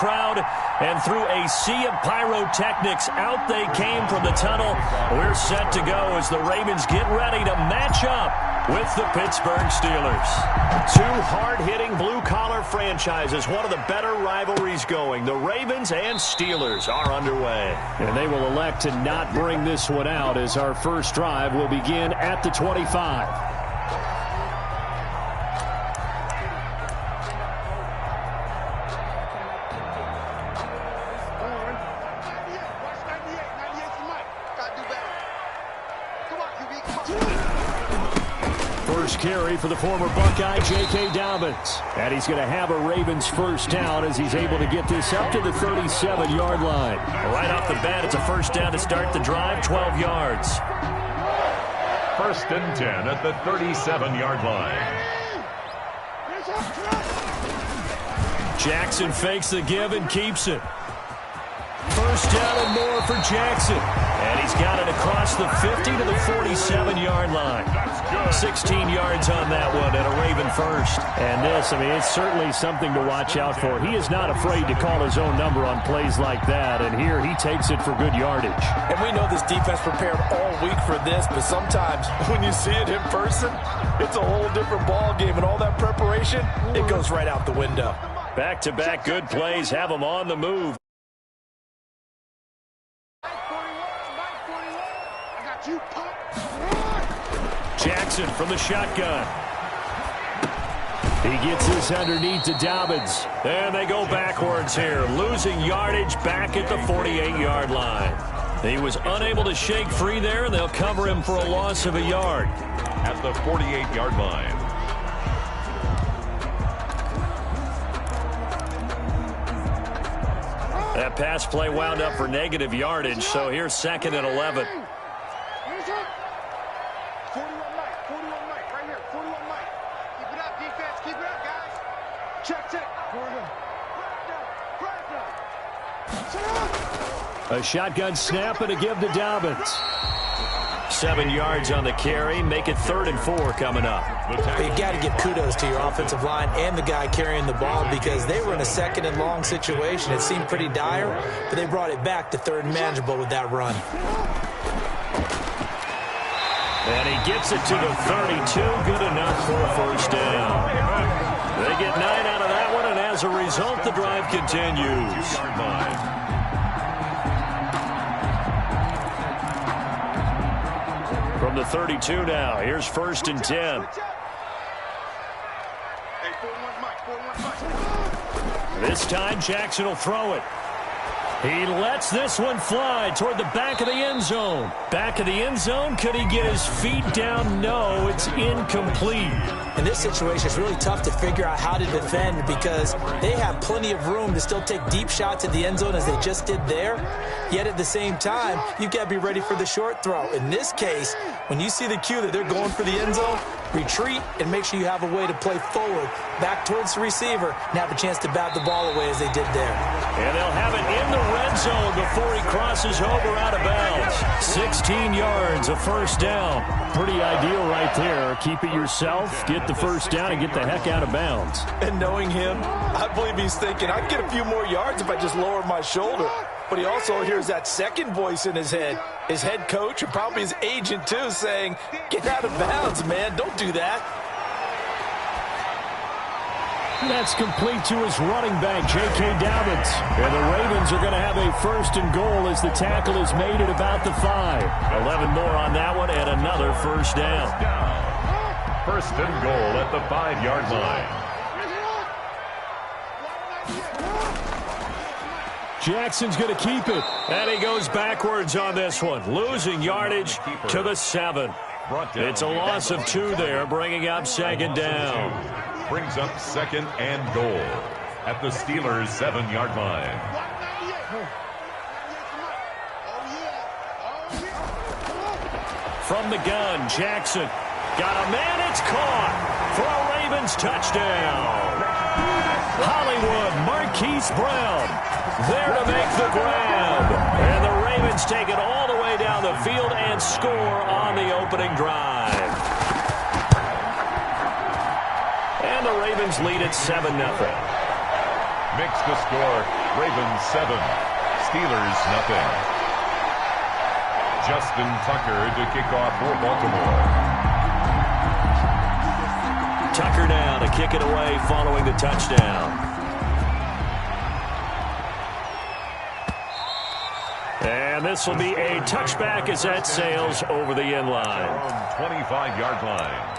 crowd, and through a sea of pyrotechnics, out they came from the tunnel. We're set to go as the Ravens get ready to match up with the Pittsburgh Steelers. Two hard-hitting blue-collar franchises, one of the better rivalries going. The Ravens and Steelers are underway. And they will elect to not bring this one out as our first drive will begin at the 25. First carry for the former Buckeye, J.K. Dobbins. And he's going to have a Ravens first down as he's able to get this up to the 37-yard line. Right off the bat, it's a first down to start the drive, 12 yards. First and 10 at the 37-yard line. Jackson fakes the give and keeps it. First down and more for Jackson. And he's got it across the 50 to the 47-yard line. 16 yards on that one and a Raven first. And this, it's certainly something to watch out for. He is not afraid to call his own number on plays like that. And here he takes it for good yardage. And we know this defense prepared all week for this, but sometimes when you see it in person, it's a whole different ball game. And all that preparation, it goes right out the window. Back-to-back good plays have him on the move. Jackson from the shotgun. He gets this underneath to Dobbins. And they go backwards here, losing yardage back at the 48-yard line. He was unable to shake free there, and they'll cover him for a loss of a yard. At the 48-yard line. That pass play wound up for negative yardage, so here's second and 11. A shotgun snap and a give to Dobbins. 7 yards on the carry. Make it 3rd and 4 coming up. You got to give kudos to your offensive line and the guy carrying the ball because they were in a second and long situation. It seemed pretty dire, but they brought it back to 3rd and manageable with that run. And he gets it to the 32. Good enough for a first down. They get 9 out of that one, and as a result, the drive continues. From the 32 now, here's 1st and 10. This time, Jackson will throw it. He lets this one fly toward the back of the end zone. Back of the end zone, could he get his feet down? No, it's incomplete. In this situation, it's really tough to figure out how to defend because they have plenty of room to still take deep shots at the end zone as they just did there. Yet at the same time, you've got to be ready for the short throw. In this case, when you see the cue that they're going for the end zone, retreat and make sure you have a way to play forward, back towards the receiver, and have a chance to bat the ball away as they did there. And they'll have it in the red zone before he crosses over out of bounds. 16 yards, a first down. Pretty ideal right there. Keep it yourself, get the first down, and get the heck out of bounds. And knowing him, I believe he's thinking, I'd get a few more yards if I just lowered my shoulder. But he also hears that second voice in his head. His head coach, and probably his agent too, saying, get out of bounds, man. Don't do that. That's complete to his running back, J.K. Dobbins. And the Ravens are going to have a 1st and goal as the tackle is made at about the 5. 11 more on that one and another first down. 1st and goal at the 5-yard line. Jackson's going to keep it. And he goes backwards on this one, losing yardage to the 7. It's a loss of 2 there, bringing up 2nd down. Brings up 2nd and goal at the Steelers' 7-yard line. From the gun, Jackson. Got a man, it's caught for a Ravens touchdown. Hollywood, Marquise Brown there to make the grab. And the Ravens take it all the way down the field and score on the opening drive. And the Ravens lead at 7-0. Makes the score Ravens 7, Steelers nothing. Justin Tucker to kick off for Baltimore. Tucker now to kick it away following the touchdown. And this will be a touchback as that sails over the end line. 25-yard line.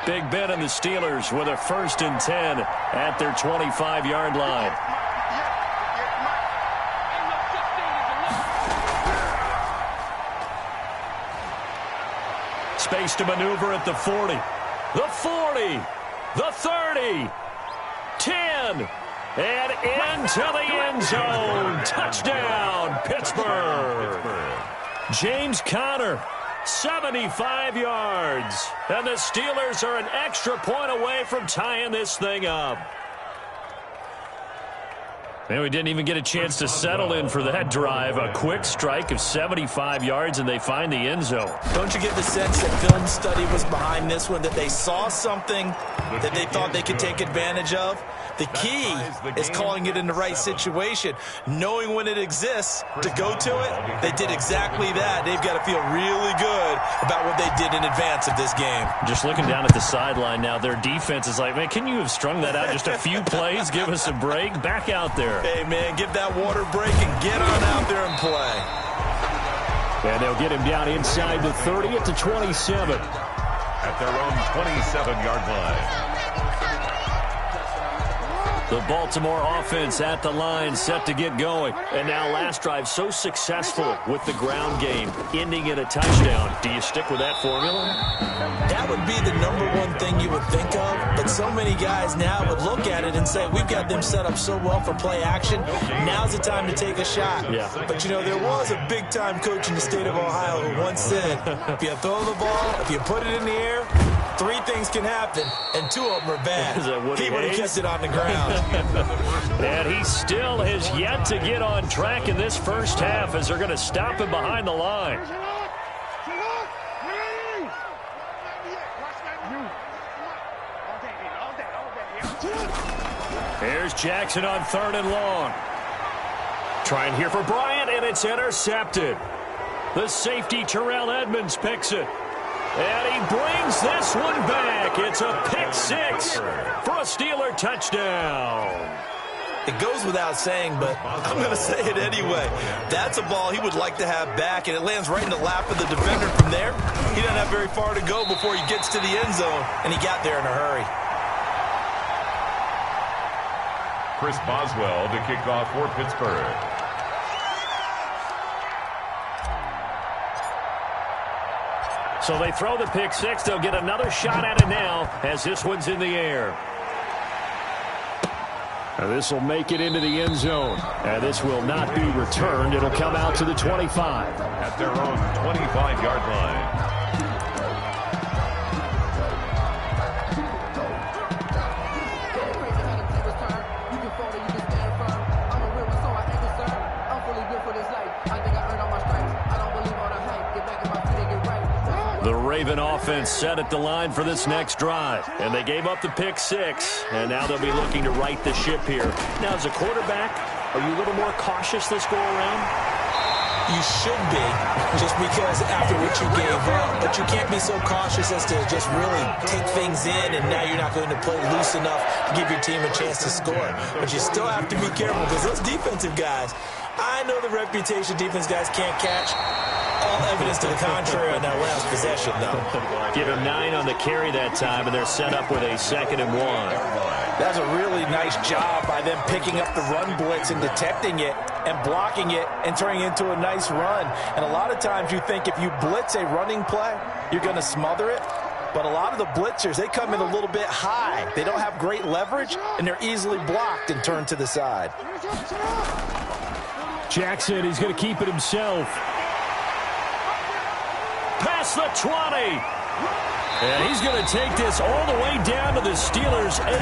Big Ben and the Steelers with a 1st and 10 at their 25-yard line. Space to maneuver at the 40. The 40. The 30. 10. And into the end zone. Touchdown, Pittsburgh. James Conner. 75 yards. And the Steelers are an extra point away from tying this thing up. And we didn't even get a chance to settle in for that drive. A quick strike of 75 yards, and they find the end zone. Don't you get the sense that film study was behind this one, that they saw something that they thought they could take advantage of? The key is calling it in the right situation, knowing when it exists to go to it. They did exactly that. They've got to feel really good about what they did in advance of this game. Just looking down at the sideline now, their defense is like, man, can you have strung that out just a few plays? Give us a break. Back out there. Hey, man, give that water break and get on out there and play. And they'll get him down inside the 30 at the 27. At their own 27-yard line. The Baltimore offense at the line, set to get going. And now last drive so successful with the ground game, ending in a touchdown. Do you stick with that formula? That would be the #1 thing you would think of, but so many guys now would look at it and say, we've got them set up so well for play action. Now's the time to take a shot. Yeah. But, you know, there was a big-time coach in the state of Ohio who once said, if you throw the ball, if you put it in the air, 3 things can happen, and 2 of them are bad. He would have kept it on the ground. And he still has yet to get on track in this first half as they're going to stop him behind the line. Here's Jackson on 3rd and long. Trying here for Bryant, and it's intercepted. The safety, Terrell Edmonds, picks it. And he brings this one back. It's a pick 6 for a Steeler touchdown. It goes without saying, but I'm going to say it anyway. That's a ball he would like to have back, and it lands right in the lap of the defender from there. He doesn't have very far to go before he gets to the end zone, and he got there in a hurry. Chris Boswell to kick off for Pittsburgh. So they throw the pick 6. They'll get another shot at it now as this one's in the air. And this will make it into the end zone. And this will not be returned. It'll come out to the 25. At their own 25-yard line. The Raven offense set at the line for this next drive. And they gave up the pick 6. And now they'll be looking to right the ship here. Now, as a quarterback, are you a little more cautious this go-around? You should be, just because after what you gave up. But you can't be so cautious as to just really take things in, and now you're not going to play loose enough to give your team a chance to score. But you still have to be careful, because those defensive guys, I know the reputation defense guys can't catch. All evidence to the contrary on that last possession, though. Give him 9 on the carry that time, and they're set up with a 2nd and 1. That's a really nice job by them picking up the run blitz and detecting it and blocking it and turning it into a nice run. And a lot of times you think if you blitz a running play, you're going to smother it. But a lot of the blitzers, they come in a little bit high. They don't have great leverage, and they're easily blocked and turned to the side. Jackson, he's going to keep it himself. Past the 20. And he's going to take this all the way down to the Steelers' 8.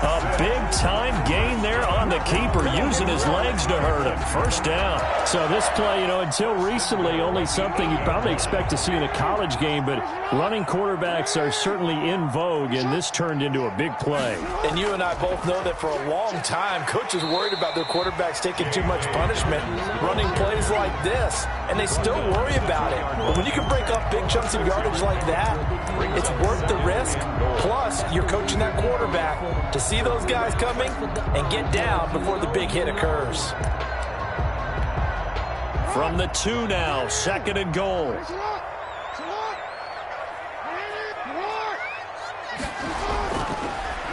A big-time gain there on the keeper, using his legs to hurt him. First down. So this play, until recently, only something you'd probably expect to see in a college game, but running quarterbacks are certainly in vogue, and this turned into a big play. And you and I both know that for a long time, coaches worried about their quarterbacks taking too much punishment, running plays like this, and they still worry about it. But when you can break up big chunks of yardage like that, it's worth the risk. Plus, you're coaching that quarterback to see those guys coming and get down before the big hit occurs. From the 2 now, 2nd and goal.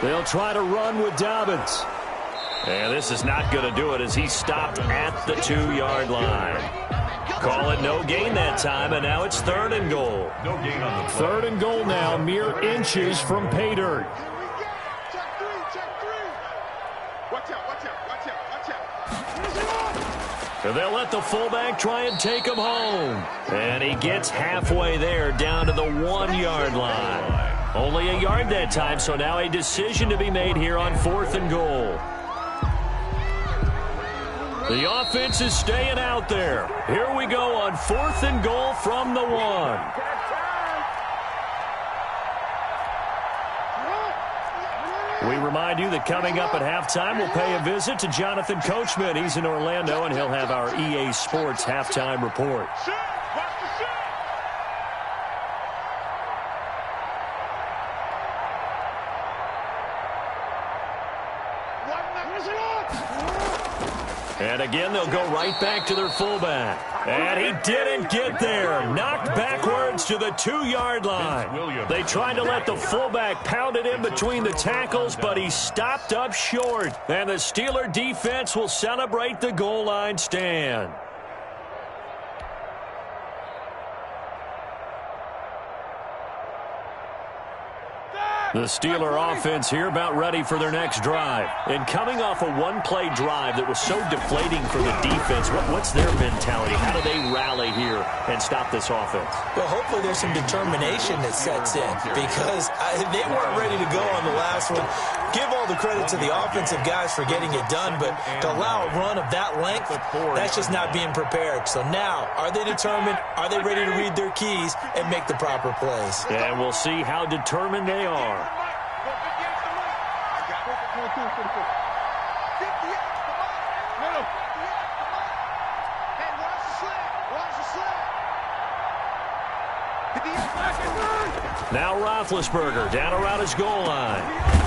They'll try to run with Dobbins. And this is not going to do it as he stopped at the 2-yard line. Call it no gain that time, and now it's 3rd and goal. No gain on the play. 3rd and goal now, mere inches from pay dirt. So they'll let the fullback try and take him home. And he gets halfway there, down to the 1-yard line. Only a yard that time, so now a decision to be made here on 4th and goal. The offense is staying out there. Here we go on 4th and goal from the 1. We remind you that coming up at halftime, we'll pay a visit to Jonathan Coachman. He's in Orlando, and he'll have our EA Sports halftime report. And again, they'll go right back to their fullback. And he didn't get there. Knocked backwards to the 2-yard line. They tried to let the fullback pound it in between the tackles, but he stopped up short. And the Steeler defense will celebrate the goal line stand. The Steeler offense here about ready for their next drive. And coming off a one-play drive that was so deflating for the defense, what's their mentality? How do they rally here and stop this offense? Well, hopefully there's some determination that sets in because they weren't ready to go on the last one. Give all the credit to the offensive guys for getting it done, but to allow a run of that length, that's just not being prepared. So now, are they determined? Are they ready to read their keys and make the proper plays? And we'll see how determined they are. Now Roethlisberger down around his goal line.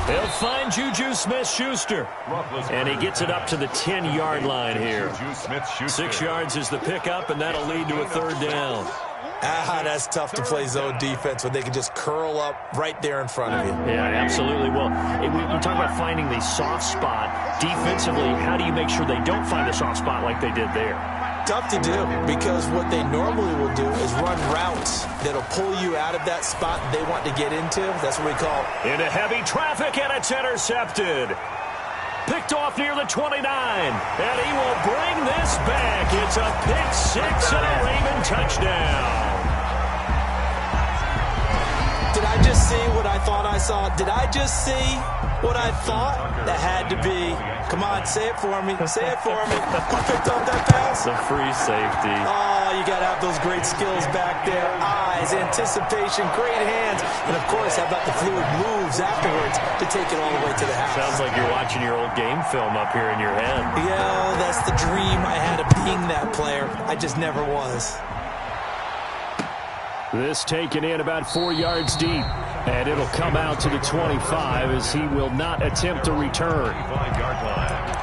They'll find Juju Smith-Schuster. And he gets it up to the 10-yard line here. 6 yards is the pickup, and that'll lead to a 3rd down. That's tough to play zone defense when they can just curl up right there in front of you. Yeah, absolutely. Well, we talk about finding the soft spot. Defensively, how do you make sure they don't find the soft spot like they did there? Tough to do because what they normally will do is run routes that'll pull you out of that spot they want to get into. That's what we call into heavy traffic, and it's intercepted. Picked off near the 29, and he will bring this back. It's a pick 6 and a Raven touchdown. Did I just see what I thought I saw? Did I just see what I thought? That had to be. Come on, say it for me. Say it for me. Who picked up that pass? The free safety. Oh, you got to have those great skills back there. Eyes, anticipation, great hands. And, of course, how about the fluid moves afterwards to take it all the way to the house? Sounds like you're watching your old game film up here in your head. Yeah, that's the dream I had of being that player. I just never was. This taken in about 4 yards deep. And it'll come out to the 25 as he will not attempt to return. 5-yard line.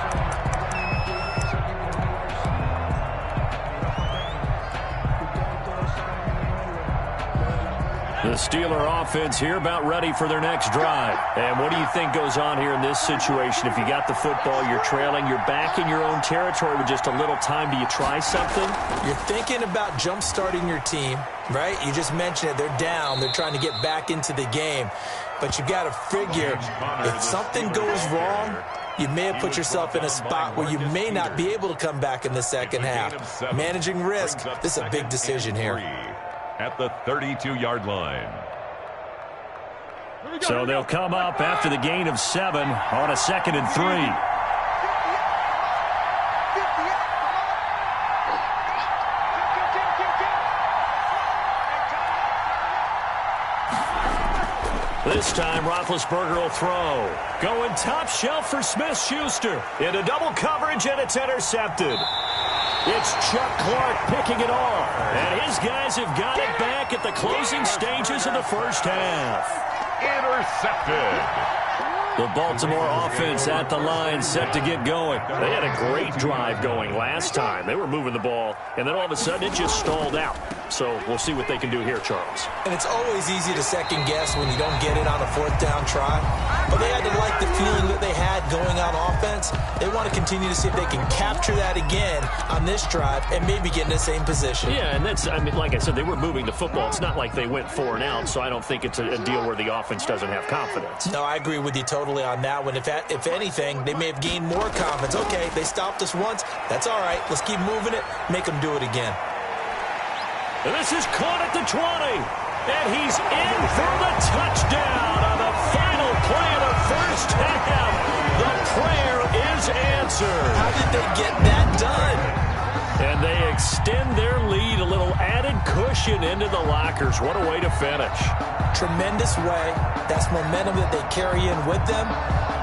The Steeler offense here about ready for their next drive. And what do you think goes on here in this situation? If you got the football, you're trailing, you're back in your own territory with just a little time. Do you try something? You're thinking about jump-starting your team, right? You just mentioned it. They're down. They're trying to get back into the game. But you got to figure if something goes wrong, you may have put yourself in a spot where you may not be able to come back in the second half. Managing risk, this is a big decision here. At the 32-yard line. So they'll come up after the gain of 7 on a 2nd and 3. This time, Roethlisberger will throw. Going top shelf for Smith-Schuster. Into double coverage, and it's intercepted. It's Chuck Clark picking it off. And his guys have got it back at the closing stages of the first half. Intercepted. The Baltimore offense at the line, set to get going. They had a great drive going last time. They were moving the ball, and then all of a sudden it just stalled out. So we'll see what they can do here, Charles. And it's always easy to second guess when you don't get it on a 4th down try. But they had to like the feeling that they had going on offense. They want to continue to see if they can capture that again on this drive and maybe get in the same position. Yeah, and that's, I mean, like I said, they were moving the football. It's not like they went 4 and out, so I don't think it's a deal where the offense doesn't have confidence. No, I agree with you totally on that one. If anything, they may have gained more confidence. Okay, they stopped us once. That's all right. Let's keep moving it. Make them do it again. And this is caught at the 20. And he's in for the touchdown on the final play of the first half. The prayer is answered. How did they get that done? And they extend their lead, a little added cushion into the lockers. What a way to finish. Tremendous way. That's momentum that they carry in with them.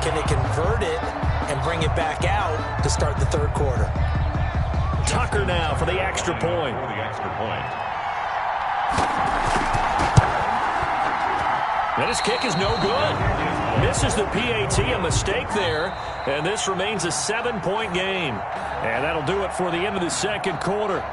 Can they convert it and bring it back out to start the 3rd quarter? Tucker now for the extra point. And his kick is no good. Misses the PAT, a mistake there. And this remains a 7-point game. And that'll do it for the end of the 2nd quarter.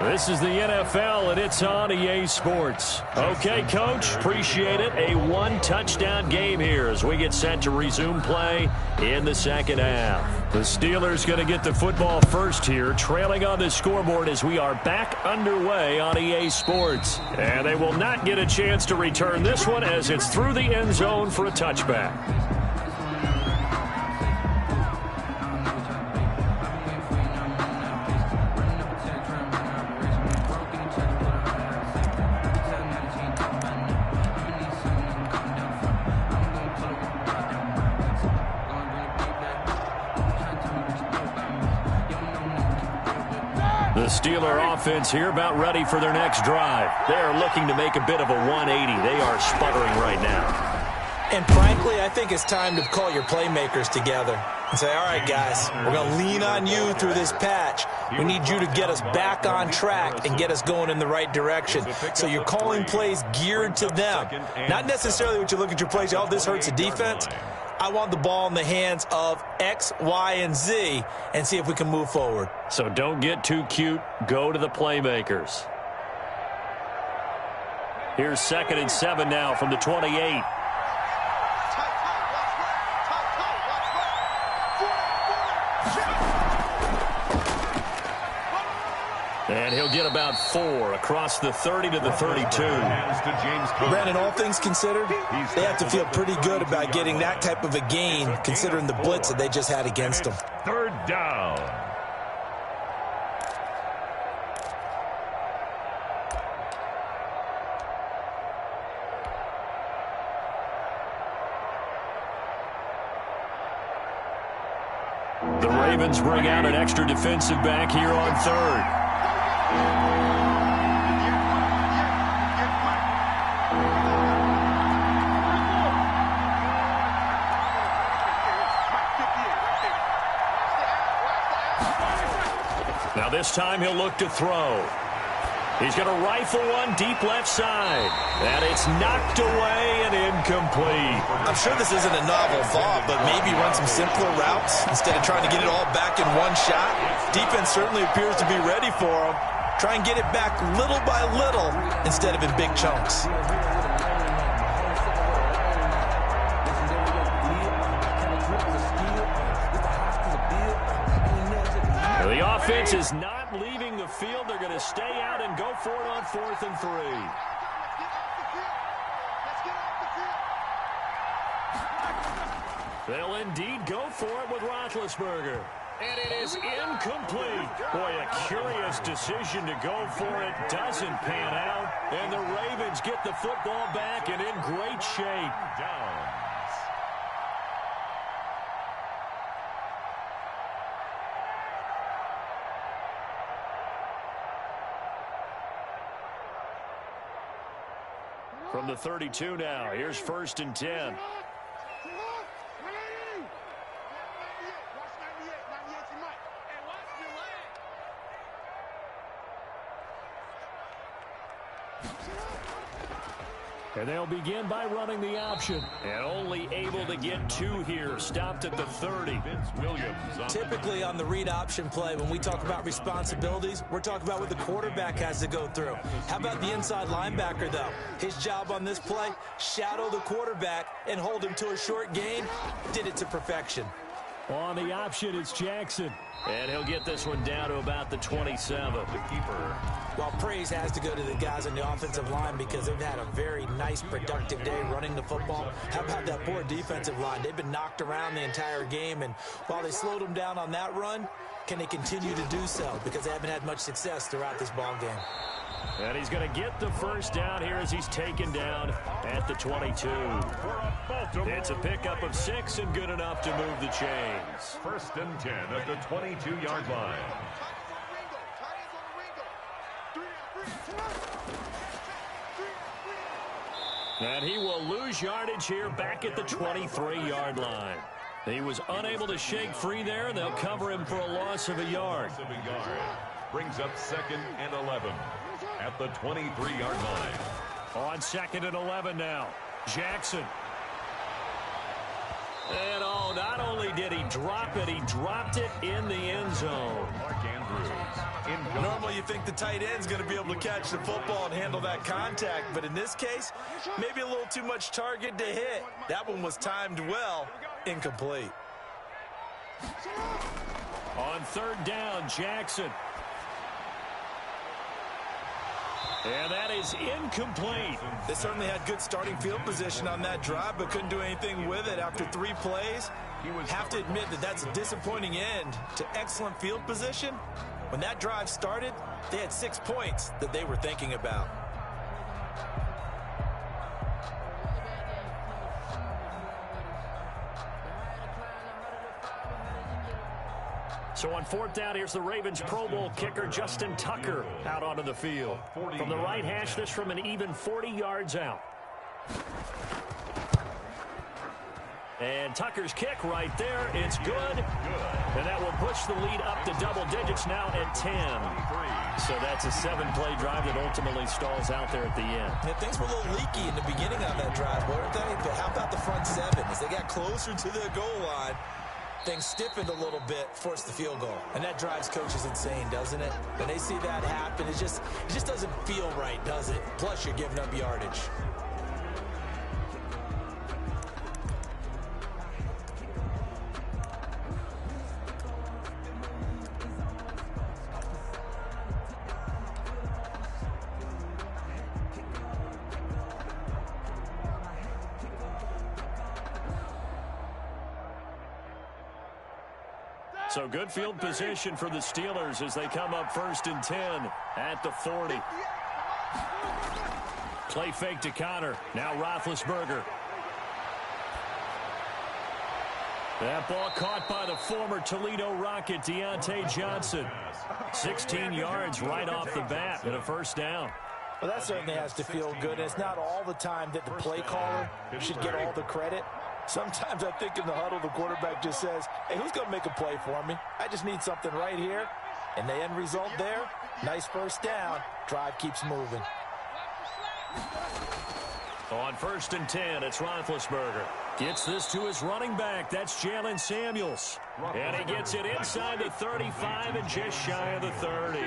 This is the NFL, and it's on EA Sports. Okay, Coach, appreciate it. A 1-touchdown game here as we get set to resume play in the 2nd half. The Steelers going to get the football first here, trailing on the scoreboard as we are back underway on EA Sports. And they will not get a chance to return this one as it's through the end zone for a touchback. The Steeler offense here about ready for their next drive. They are looking to make a bit of a 180. They are sputtering right now. And frankly, I think it's time to call your playmakers together and say, all right, guys, we're going to lean on you through this patch. We need you to get us back on track and get us going in the right direction. So you're calling plays geared to them. Not necessarily what you look at your plays, oh, this hurts the defense. I want the ball in the hands of X, Y, and Z and see if we can move forward. So don't get too cute. Go to the playmakers. Here's 2nd and 7 now from the 28. And he'll get about 4 across the 30 to the 32. Brandon, all things considered, they have to feel pretty good about getting that type of a gain considering the blitz that they just had against them. 3rd down. The Ravens bring out an extra defensive back here on 3rd. Now this time he'll look to throw. He's going to rifle one deep left side. And it's knocked away and incomplete. I'm sure this isn't a novel thought, but maybe run some simpler routes instead of trying to get it all back in one shot. Defense certainly appears to be ready for him. Try and get it back little by little instead of in big chunks. The offense is not leaving the field. They're going to stay out and go for it on 4th and 3. They'll indeed go for it with Roethlisberger. And it is incomplete. Boy, a curious decision to go for it. Doesn't pan out. And the Ravens get the football back and in great shape. Downs. From the 32 now, here's 1st and 10. And they'll begin by running the option. And only able to get 2 here. Stopped at the 30. Vince Williams. Typically on the read option play, when we talk about responsibilities, we're talking about what the quarterback has to go through. How about the inside linebacker, though? His job on this play, shadow the quarterback and hold him to a short gain. Did it to perfection. On the option, it's Jackson. And he'll get this one down to about the 27. The keeper. Well, praise has to go to the guys on the offensive line because they've had a very nice, productive day running the football. How about that poor defensive line? They've been knocked around the entire game, and while they slowed them down on that run, can they continue to do so? Because they haven't had much success throughout this ball game. And he's going to get the first down here as he's taken down at the 22. It's a pickup of 6 and good enough to move the chains. 1st and 10 at the 22-yard line. And he will lose yardage here back at the 23-yard line. He was unable to shake free there, and they'll cover him for a loss of a yard. Brings up 2nd and 11 at the 23-yard line. On 2nd and 11 now. Jackson. And oh, not only did he drop it, he dropped it in the end zone. Mark Andrews. Normally you think the tight end's going to be able to catch the football and handle that contact, but in this case, maybe a little too much target to hit. That one was timed well, incomplete. On 3rd down, Jackson. And that is incomplete. They certainly had good starting field position on that drive, but couldn't do anything with it after 3 plays. Have to admit that that's a disappointing end to excellent field position. When that drive started, they had 6 points that they were thinking about. So on 4th down, here's the Ravens Pro Bowl kicker Justin Tucker out onto the field. From the right hash, this from an even 40 yards out. And Tucker's kick right there. It's good. And that will push the lead up to double digits now at 10. So that's a 7-play drive that ultimately stalls out there at the end. Yeah, things were a little leaky in the beginning of that drive, weren't they? But how about the front 7? As they got closer to the goal line, things stiffened a little bit, forced the field goal. And that drives coaches insane, doesn't it? When they see that happen, it just doesn't feel right, does it? Plus, you're giving up yardage. So good field position for the Steelers as they come up 1st and 10 at the 40. Play fake to Connor. Now Roethlisberger. That ball caught by the former Toledo Rocket, Deontay Johnson. 16 yards right off the bat and a 1st down. Well, that certainly has to feel good. It's not all the time that the play caller should get all the credit. Sometimes I think in the huddle, the quarterback just says, hey, who's going to make a play for me? I just need something right here. And the end result there, nice 1st down. Drive keeps moving. On 1st and 10, it's Roethlisberger. Gets this to his running back. That's Jalen Samuels. And he gets it inside the 35 and just shy of the 30.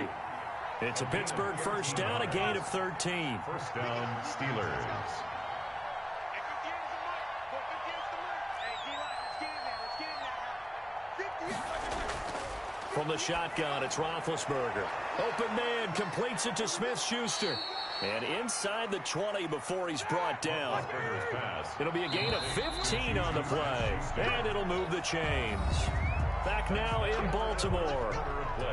It's a Pittsburgh 1st down, a gain of 13. 1st down, Steelers. From the shotgun, it's Roethlisberger. Open man, completes it to Smith-Schuster. And inside the 20 before he's brought down. It'll be a gain of 15 on the play. And it'll move the chains. Back now in Baltimore.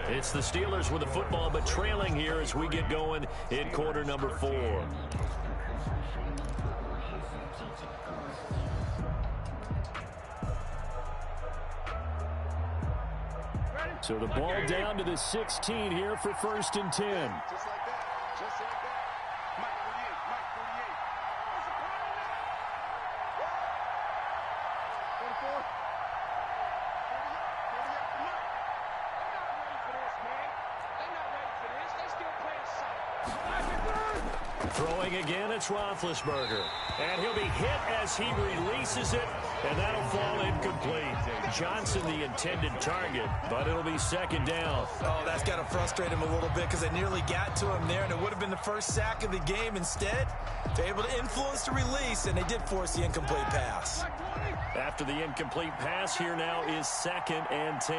It's the Steelers with the football, but trailing here as we get going in quarter number 4. So the ball down to the 16 here for 1st and 10. Just like that. Just like that. Mike 48. Mike 48. 44. 48 for Mike. They're not ready for this, man. They're not ready for this. They still playing soft. Throwing again, it's Roethlisberger. And he'll be hit as he releases it, and that'll fall incomplete. Johnson the intended target, but it'll be 2nd down. Oh, that's got to frustrate him a little bit because they nearly got to him there, and it would have been the first sack of the game. Instead, they're able to influence the release, and they did force the incomplete pass. After the incomplete pass, here now is 2nd and 10. 58.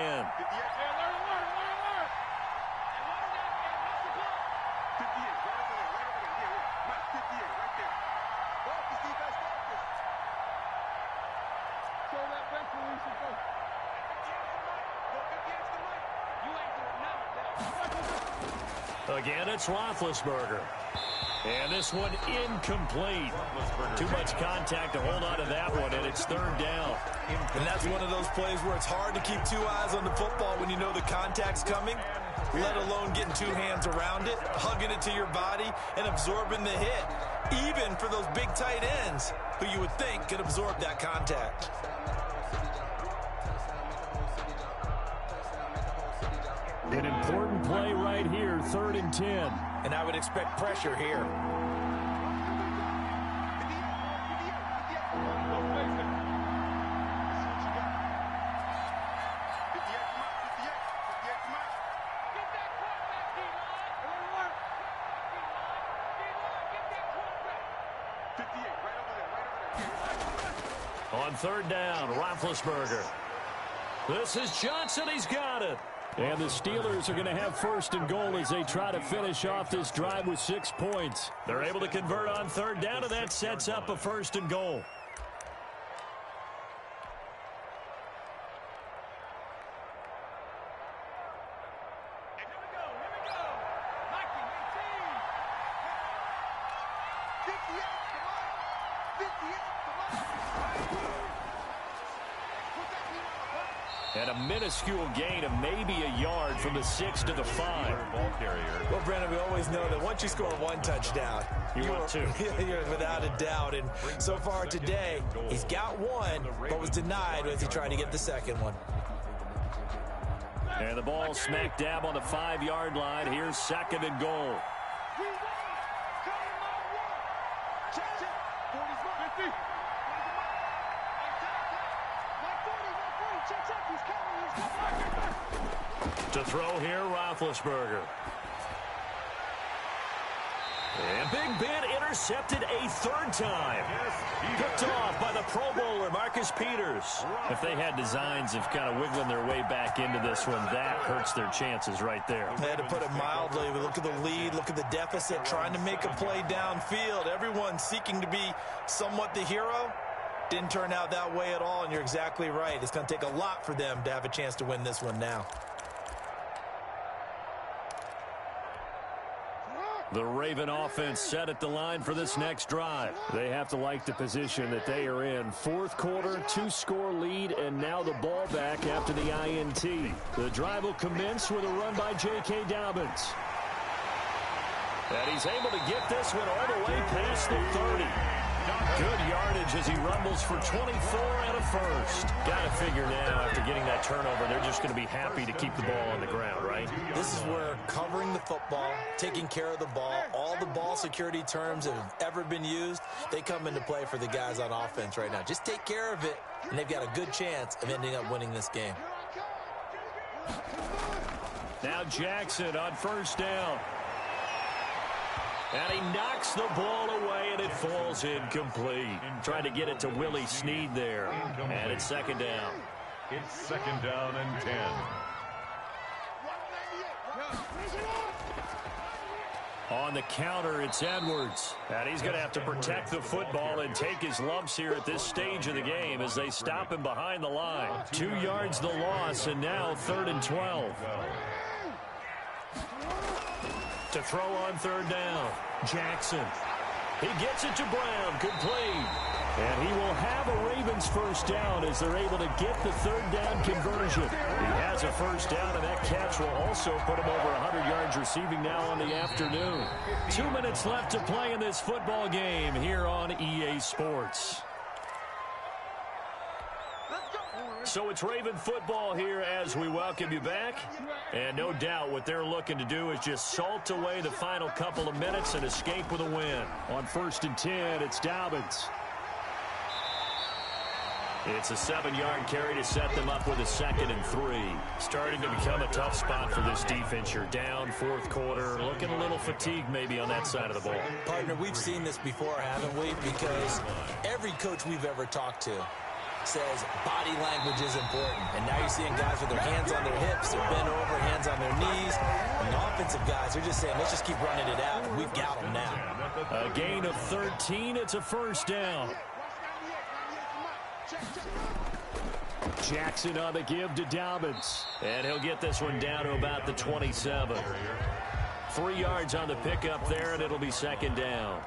Again, it's Roethlisberger. And this one incomplete. Too much contact to hold on to that one, and it's 3rd down. And that's one of those plays where it's hard to keep 2 eyes on the football when you know the contact's coming, let alone getting 2 hands around it, hugging it to your body, and absorbing the hit, even for those big tight ends who you would think could absorb that contact. An important play right here, 3rd and 10. And I would expect pressure here. On 3rd down, Roethlisberger. This is Johnson. He's got it. And the Steelers are going to have 1st and goal as they try to finish off this drive with 6 points. They're able to convert on 3rd down, and that sets up a 1st and goal. And a minuscule gain of maybe a yard from the 6 to the 5. Ball carrier. Well, Brandon, we always know that once you score 1 touchdown, want 2. You're without a doubt. And so far today, he's got 1, but was denied as he tried to get the 2nd one. And the ball smack dab on the 5-yard line. Here's 2nd and goal. To throw here, Roethlisberger. And Big Ben intercepted a 3rd time. Picked off by the Pro Bowler, Marcus Peters. If they had designs of kind of wiggling their way back into this one, that hurts their chances right there. They had to put it mildly. We look at the lead, look at the deficit, trying to make a play downfield. Everyone seeking to be somewhat the hero. Didn't turn out that way at all, and you're exactly right. It's going to take a lot for them to have a chance to win this one now. The Raven offense set at the line for this next drive. They have to like the position that they are in. 4th quarter, 2-score lead, and now the ball back after the INT. The drive will commence with a run by J.K. Dobbins. And he's able to get this one all the way past the 30. Good yardage as he rumbles for 24 and a 1st. Got to figure now, after getting that turnover, they're just going to be happy to keep the ball on the ground, right? This is where covering the football, taking care of the ball, all the ball security terms that have ever been used, they come into play for the guys on offense right now. Just take care of it, and they've got a good chance of ending up winning this game. Now Jackson on 1st down. And he knocks the ball away, and it falls incomplete. Trying to get it to Willie Snead there. And it's 2nd down. It's 2nd down and 10. On the counter, it's Edwards. And he's going to have to protect the football and take his lumps here at this stage of the game as they stop him behind the line. 2 yards the loss, and now 3rd and 12. To throw on 3rd down, Jackson. He gets it to Brown, complete. And he will have a Ravens first down as they're able to get the 3rd down conversion. He has a first down, and that catch will also put him over 100 yards receiving now on the afternoon. 2 minutes left to play in this football game here on EA Sports. So it's Raven football here as we welcome you back. And no doubt what they're looking to do is just salt away the final couple of minutes and escape with a win. On 1st and 10, it's Dobbins. It's a 7-yard carry to set them up with a 2nd and 3. Starting to become a tough spot for this defense. You're down 4th quarter. Looking a little fatigued maybe on that side of the ball. Partner, we've seen this before, haven't we? Because every coach we've ever talked to says body language is important. And now you're seeing guys with their hands on their hips, they're bent over, hands on their knees. And the offensive guys are just saying, let's just keep running it out. And we've got them now. A gain of 13. It's a first down. Jackson on the give to Dobbins. And he'll get this one down to about the 27. 3 yards on the pickup there, and it'll be 2nd down.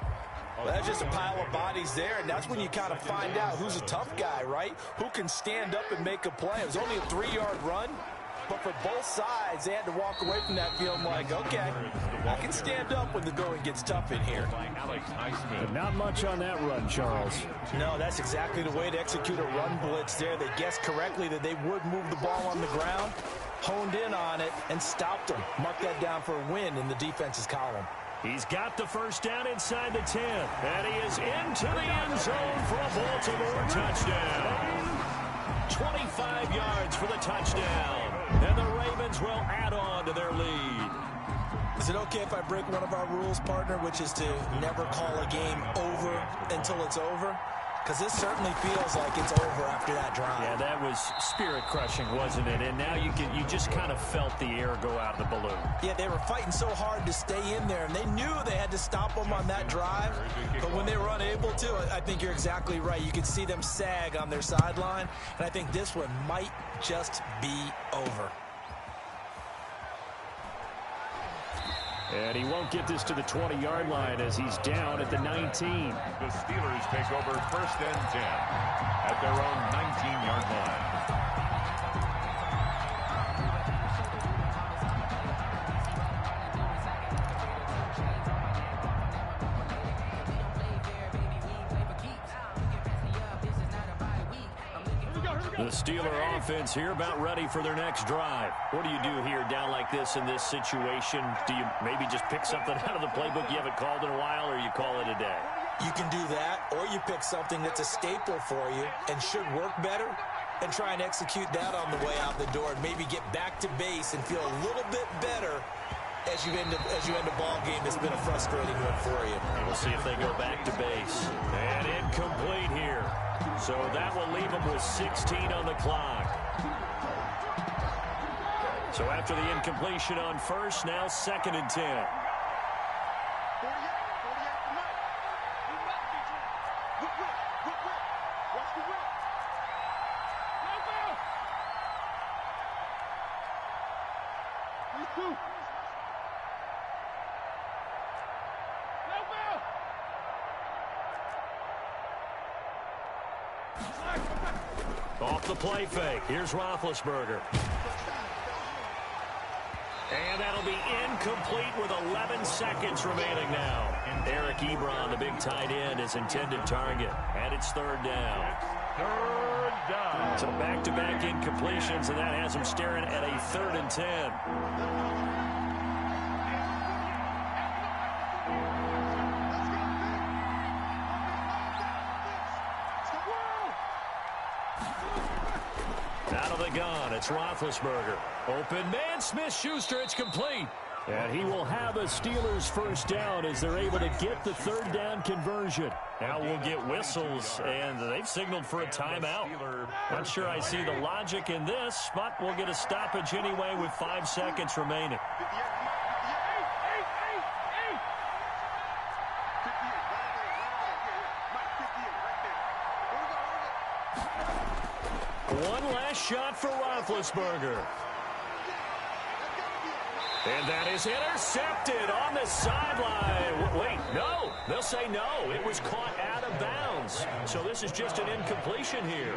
Well, that's just a pile of bodies there, and that's when you kind of find out who's a tough guy, right? Who can stand up and make a play. It was only a 3-yard run, but for both sides, they had to walk away from that feeling like, okay, I can stand up when the going gets tough in here. But not much on that run, Charles. No, that's exactly the way to execute a run blitz there. They guessed correctly that they would move the ball on the ground, honed in on it, and stopped them. Mark that down for a win in the defense's column. He's got the first down inside the 10. And he is into the end zone for a Baltimore touchdown. 25 yards for the touchdown. And the Ravens will add on to their lead. Is it okay if I break one of our rules, partner, which is to never call a game over until it's over? Because this certainly feels like it's over after that drive. Yeah, that was spirit-crushing, wasn't it? And now you just kind of felt the air go out of the balloon. Yeah, they were fighting so hard to stay in there, and they knew they had to stop them on that drive. But when they were unable to, I think you're exactly right. You could see them sag on their sideline, and I think this one might just be over. And he won't get this to the 20-yard line as he's down at the 19. The Steelers take over 1st and 10 at their own 19-yard line. The Steeler offense here about ready for their next drive. What do you do here down like this in this situation? Do you maybe just pick something out of the playbook you haven't called in a while, or you call it a day? You can do that, or you pick something that's a staple for you and should work better and try and execute that on the way out the door and maybe get back to base and feel a little bit better as you end a ball game that's been a frustrating one for you. And we'll see if they go back to base. And incomplete here. So that will leave them with 16 on the clock. So after the incompletion on first, now 2nd and 10. Off the play fake. Here's Roethlisberger. And that'll be incomplete with 11 seconds remaining now. Eric Ebron, the big tight end, is intended target. And it's 3rd down. 3rd down. So back-to-back incompletions, and that has him staring at a 3rd and 10. Out of the gun, it's Roethlisberger. Open man, Smith-Schuster, it's complete. And he will have a Steelers first down as they're able to get the 3rd down conversion. Now we'll get whistles, and they've signaled for a timeout. Not sure I see the logic in this, but we'll get a stoppage anyway with 5 seconds remaining. One last shot for Roethlisberger. And that is intercepted on the sideline. Wait, no. They'll say no. It was caught out of bounds. So this is just an incompletion here.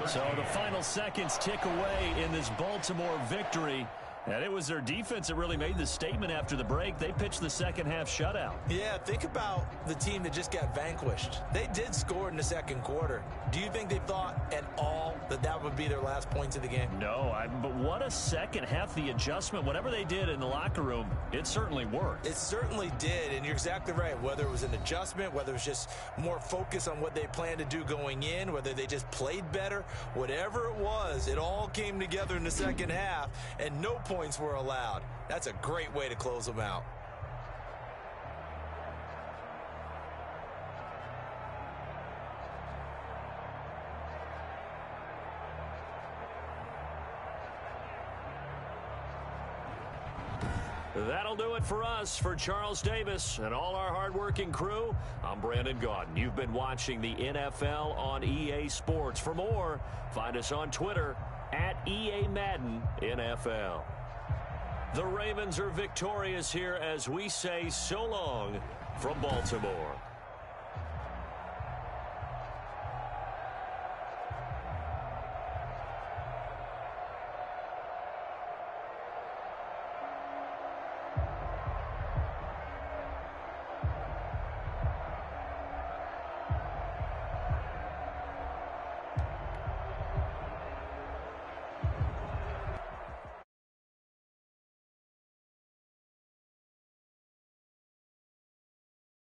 So the final seconds tick away in this Baltimore victory. And it was their defense that really made the statement after the break. They pitched the second half shutout. Yeah, think about the team that just got vanquished. They did score in the second quarter. Do you think they thought at all that that would be their last points of the game? No, but what a second half. The adjustment, whatever they did in the locker room, it certainly worked. It certainly did, and you're exactly right. Whether it was an adjustment, whether it was just more focus on what they planned to do going in, whether they just played better, whatever it was, it all came together in the second half, and no points were allowed. That's a great way to close them out. That'll do it for us. For Charles Davis and all our hardworking crew, I'm Brandon Gaudin. You've been watching the NFL on EA Sports. For more, find us on Twitter at EA Madden NFL. The Ravens are victorious here as we say so long from Baltimore.